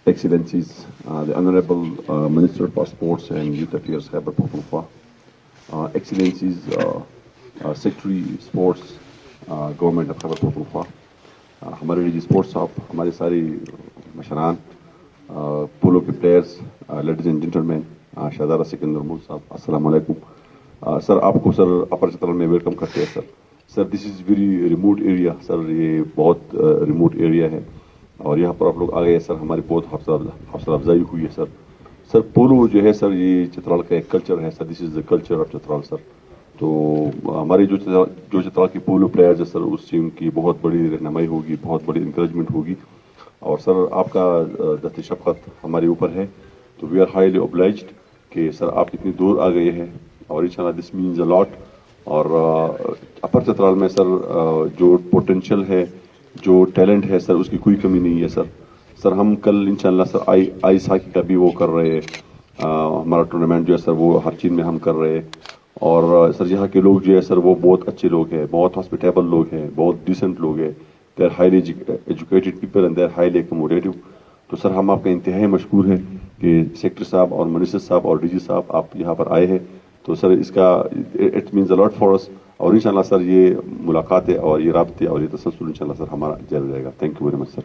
Excellencies, the Honorable Minister for Sports and Youth Affairs, Khyber Pakhtunkhwa, Excellencies, Secretary Sports, Government of Khyber Pakhtunkhwa, ہمارے D G sports صاحب، ہمارے سارے مشران، polo کے players, ladies and gentleman, شہزادہ سکندر ملک صاحب، السلام علیکم سر. آپ کو سر اپر چترال میں ویلکم کرتے ہیں سر. سر دس از ویری ریموٹ ایریا سر، یہ بہت ریموٹ ایریا ہے اور یہاں پر آپ لوگ آ گئے سر، ہماری بہت حوصلہ افزائی ہوئی ہے سر. سر پولو جو ہے سر یہ چترال کا ایک کلچر ہے سر، دس از دا کلچر آف چترال سر. تو ہماری جو چترال کی پولو پلیئرز ہے سر، اس ٹیم کی بہت بڑی رہنمائی ہوگی، بہت بڑی انکریجمنٹ ہوگی. اور سر آپ کا دست شفقت ہمارے اوپر ہے، تو وی آر ہائیلی اوبلائزڈ کہ سر آپ اتنی دور آ گئے ہیں اور انشاءاللہ دس مینز اے لاٹ. اور اپر چترال میں سر جو پوٹینشیل ہے، جو ٹیلنٹ ہے سر، اس کی کوئی کمی نہیں ہے سر. سر ہم کل انشاءاللہ سر آئس ہاکی کا بھی وہ کر رہے ہیں، ہمارا ٹورنامنٹ جو ہے سر وہ ہر چیز میں ہم کر رہے ہیں. اور سر یہاں کے لوگ جو ہے سر وہ بہت اچھے لوگ ہیں، بہت ہاسپٹیبل لوگ ہیں، بہت ڈیسنٹ لوگ ہیں. They are highly educated people and they are highly accommodative. تو سر ہم آپ کا انتہائی مشکور ہیں کہ سیکٹری صاحب اور منسٹر صاحب اور ڈی جی صاحب آپ یہاں پر آئے ہیں. تو سر اس کا it means a lot for us. اور انشاءاللہ سر یہ ملاقاتیں اور یہ رابطے اور یہ تسلسل انشاءاللہ سر ہمارا جاری رہے گا. Thank you very much sir.